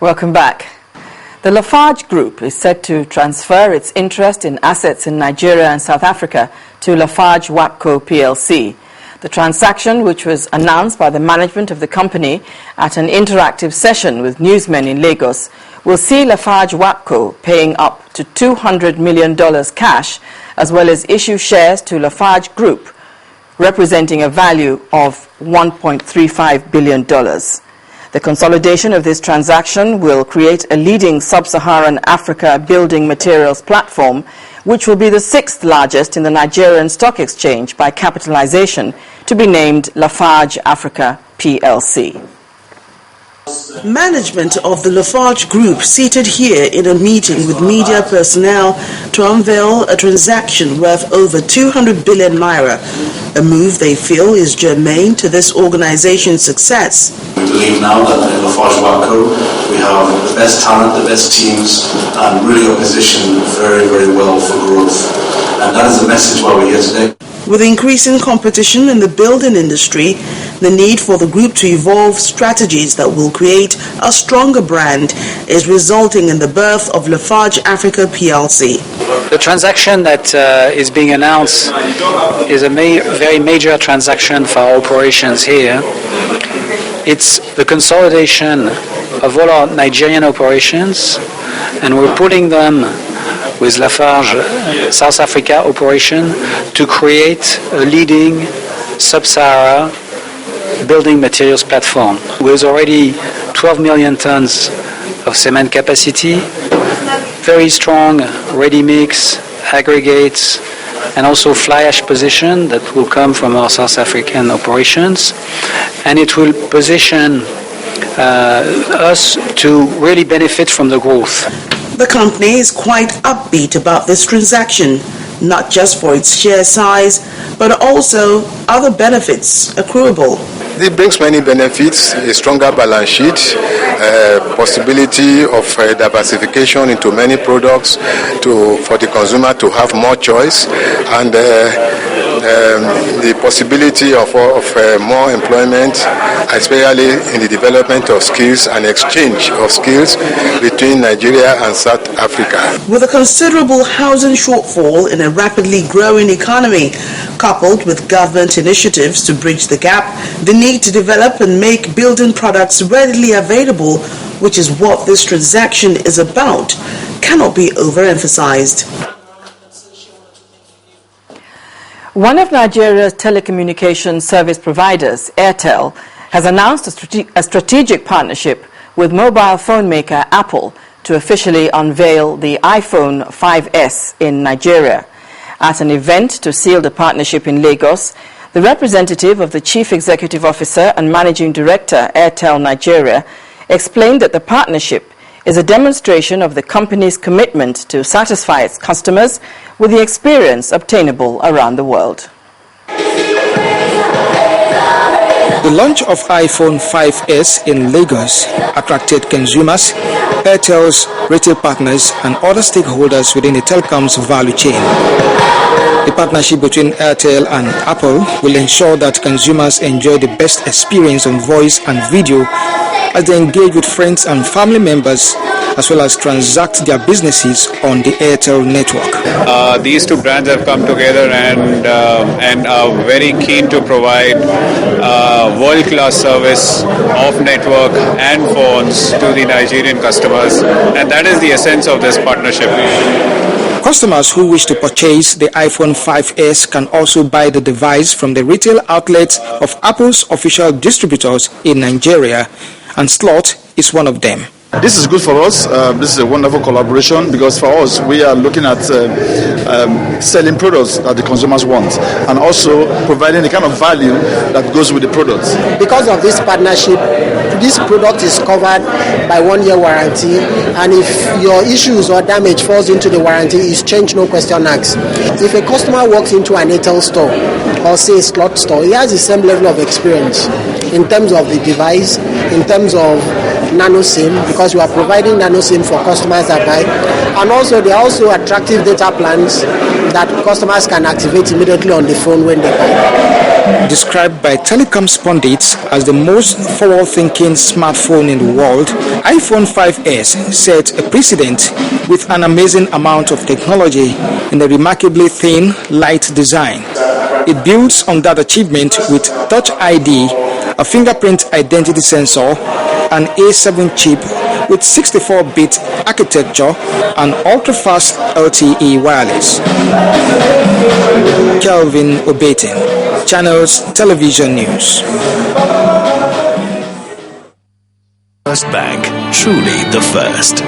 Welcome back. The Lafarge Group is set to transfer its interest in assets in Nigeria and South Africa to Lafarge WAPCO plc. The transaction, which was announced by the management of the company at an interactive session with newsmen in Lagos, will see Lafarge WAPCO paying up to $200 million cash, as well as issue shares to Lafarge Group, representing a value of $1.35 billion. The consolidation of this transaction will create a leading sub-Saharan Africa building materials platform, which will be the 6th largest in the Nigerian Stock Exchange by capitalization, to be named Lafarge Africa plc. Management of the Lafarge Group seated here in a meeting with media personnel to unveil a transaction worth over 200 billion naira, a move they feel is germane to this organization's success. We believe now that in Lafarge WAPCO we have the best talent, the best teams, and really are positioned very, very well for growth. And that is the message why we're here today. With increasing competition in the building industry, the need for the group to evolve strategies that will create a stronger brand is resulting in the birth of Lafarge Africa plc. The transaction that is being announced is a very major transaction for our operations here. It's the consolidation of all our Nigerian operations, and we're putting them with Lafarge South Africa operation to create a leading sub-Sahara building materials platform with already 12 million tons of cement capacity, very strong ready-mix, aggregates, and also fly ash position that will come from our South African operations. And it will position us to really benefit from the growth. The company is quite upbeat about this transaction, not just for its share size, but also other benefits accruable. It brings many benefits: a stronger balance sheet, possibility of diversification into many products for the consumer to have more choice, and the possibility of more employment, especially in the development of skills and exchange of skills between Nigeria and South Africa. With a considerable housing shortfall in a rapidly growing economy, coupled with government initiatives to bridge the gap, the need to develop and make building products readily available, which is what this transaction is about, cannot be overemphasized. One of Nigeria's telecommunications service providers, Airtel, has announced a strategic partnership with mobile phone maker Apple to officially unveil the iPhone 5S in Nigeria. At an event to seal the partnership in Lagos, the representative of the Chief Executive Officer and Managing Director, Airtel Nigeria, explained that the partnership is a demonstration of the company's commitment to satisfy its customers with the experience obtainable around the world. The launch of iPhone 5S in Lagos attracted consumers, Airtel's retail partners, and other stakeholders within the telecom's value chain. The partnership between Airtel and Apple will ensure that consumers enjoy the best experience on voice and video as they engage with friends and family members, as well as transact their businesses on the Airtel network. These two brands have come together and are very keen to provide world-class service of network and phones to the Nigerian customers, and that is the essence of this partnership. Customers who wish to purchase the iPhone 5S can also buy the device from the retail outlets of Apple's official distributors in Nigeria, and Slot is one of them. This is good for us. This is a wonderful collaboration because for us, we are looking at selling products that the consumers want and also providing the kind of value that goes with the products. Because of this partnership, this product is covered by 1-year warranty, and if your issues or damage falls into the warranty, is change, no question asked. If a customer walks into an Airtel store or say a Slot store, he has the same level of experience in terms of the device, in terms of nano SIM, because we are providing nano SIM for customers that buy, and also there are also attractive data plans that customers can activate immediately on the phone when they buy. Described by telecoms pundits as the most forward-thinking smartphone in the world, iPhone 5S set a precedent with an amazing amount of technology in a remarkably thin, light design. It builds on that achievement with Touch ID, a fingerprint identity sensor, an A7 chip with 64-bit architecture and ultra-fast LTE wireless. Kelvin Obetin, Channels Television News. First Bank, truly the first.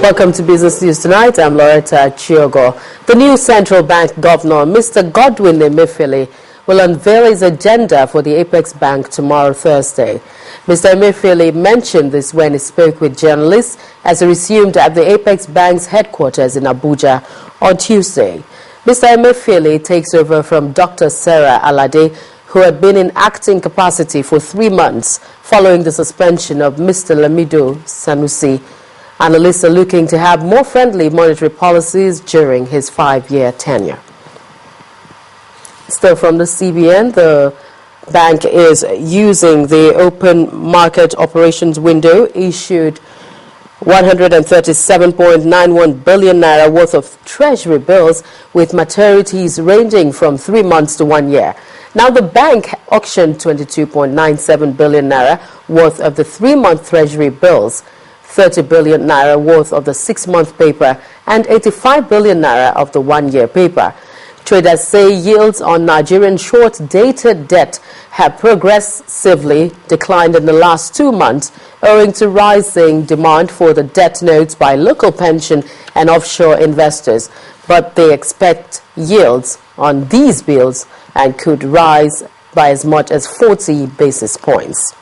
Welcome to Business News Tonight. I'm Loretta Chiogo. The new central bank governor, Mr. Godwin Emefiele, will unveil his agenda for the Apex Bank tomorrow, Thursday. Mr. Emefiele mentioned this when he spoke with journalists as he resumed at the Apex Bank's headquarters in Abuja on Tuesday. Mr. Emefiele takes over from Dr. Sarah Alade, who had been in acting capacity for 3 months following the suspension of Mr. Lamido Sanusi. Analysts are looking to have more friendly monetary policies during his 5-year tenure. Still from the CBN, the bank is using the open market operations window issued 137.91 billion naira worth of treasury bills with maturities ranging from 3 months to 1 year. Now the bank auctioned 22.97 billion naira worth of the 3-month treasury bills, 30 billion naira worth of the 6-month paper, and 85 billion naira of the 1-year paper. Traders say yields on Nigerian short-dated debt have progressively declined in the last 2 months owing to rising demand for the debt notes by local pension and offshore investors. But they expect yields on these bills and could rise by as much as 40 basis points.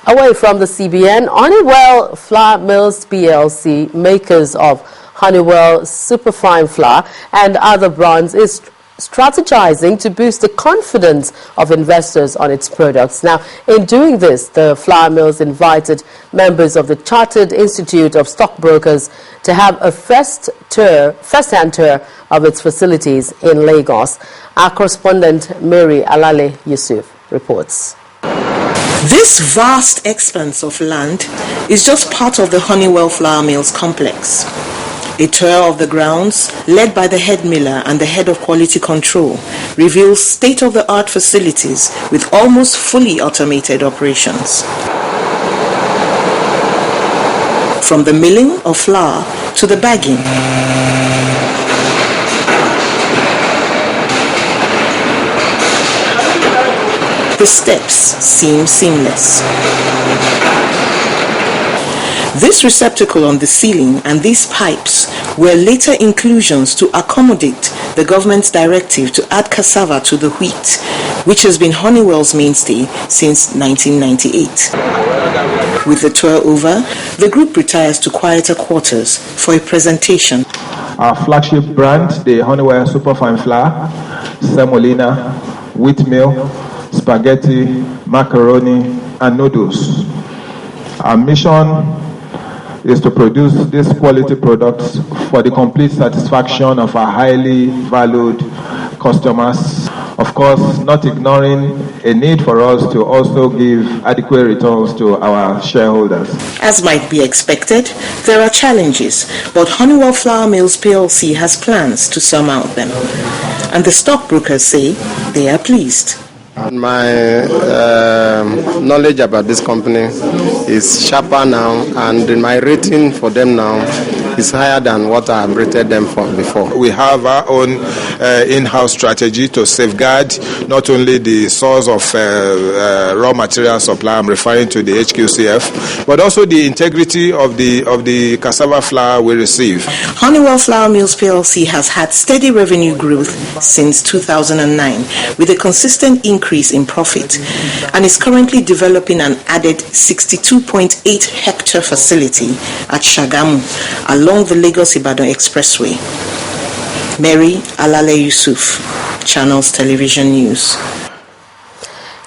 Away from the CBN, Honeywell Flour Mills PLC, makers of Honeywell Superfine Flour and other brands, is strategizing to boost the confidence of investors on its products. Now, in doing this, the flour mills invited members of the Chartered Institute of Stockbrokers to have a first-hand tour of its facilities in Lagos. Our correspondent Mary Alale Yusuf reports. This vast expanse of land is just part of the Honeywell Flour Mills complex. A tour of the grounds, led by the head miller and the head of quality control, reveals state-of-the-art facilities with almost fully automated operations. From the milling of flour to the bagging, the steps seem seamless. This receptacle on the ceiling and these pipes were later inclusions to accommodate the government's directive to add cassava to the wheat, which has been Honeywell's mainstay since 1998. With the tour over, the group retires to quieter quarters for a presentation. Our flagship brand, the Honeywell Superfine Flour, semolina, wheat meal, spaghetti, macaroni, and noodles. Our mission is to produce these quality products for the complete satisfaction of our highly valued customers. Of course, not ignoring a need for us to also give adequate returns to our shareholders. As might be expected, there are challenges, but Honeywell Flour Mills PLC has plans to surmount them. And the stockbrokers say they are pleased. My knowledge about this company is sharper now, and my rating for them now is higher than what I have rated them for before. We have our own in-house strategy to safeguard not only the source of raw material supply, I'm referring to the HQCF, but also the integrity of the cassava flour we receive. Honeywell Flour Mills PLC has had steady revenue growth since 2009 with a consistent increase in profit and is currently developing an added 62.8 hectare facility at Shagamu along the Lagos-Ibadan Expressway. Mary Alale Yusuf, Channels Television News.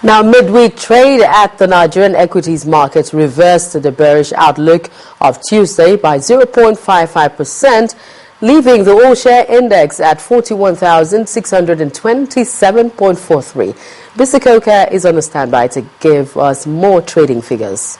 Now, midweek trade at the Nigerian equities market reversed the bearish outlook of Tuesday by 0.55%, leaving the all-share index at 41,627.43. Bisikoka is on the standby to give us more trading figures.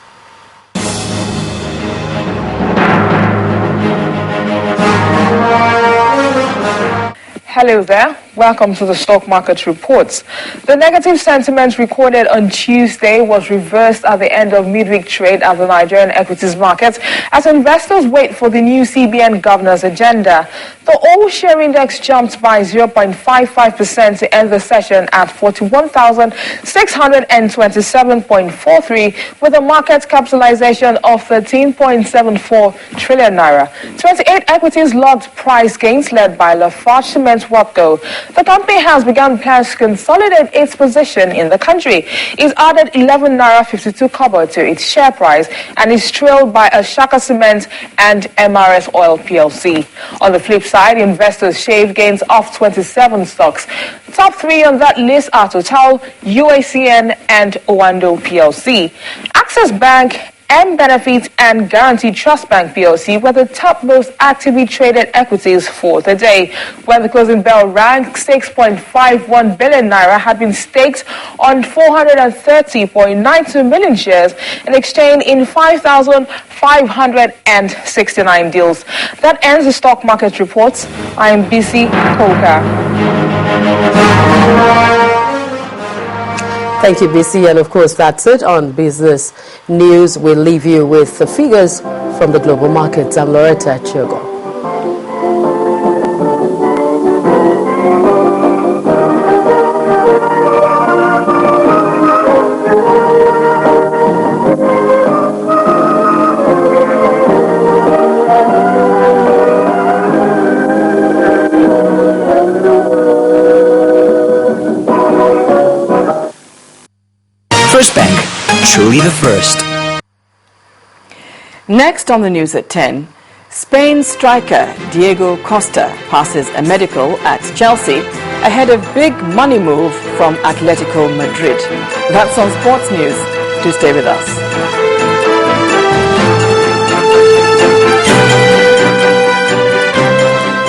Hello there. Welcome to the stock market reports. The negative sentiment recorded on Tuesday was reversed at the end of midweek trade at the Nigerian equities market as investors wait for the new CBN governor's agenda. The all-share index jumped by 0.55% to end the session at 41,627.43 with a market capitalization of 13.74 trillion naira. 28 equities logged price gains led by Lafarge Cement Wapco. The company has begun plans to consolidate its position in the country. It's added 11 naira 52 kobo to its share price and is trailed by Ashaka Cement and MRS Oil PLC. On the flip side, investors shaved gains off 27 stocks. Top three on that list are Total, UACN and Owando PLC. Access Bank, M-Benefit and Guaranteed Trust Bank PLC were the top most actively traded equities for the day. When the closing bell rang, 6.51 billion naira had been staked on 430.92 million shares and exchanged in 5,569 deals. That ends the stock market reports. I am BC Koka. Thank you, BC. And of course, that's it on business news. We'll leave you with the figures from the global markets. I'm Loretta Chiogo. First Bank, truly the first. Next on the news at 10, Spain striker Diego Costa passes a medical at Chelsea ahead of big money move from Atletico Madrid. That's on Sports News. Do stay with us.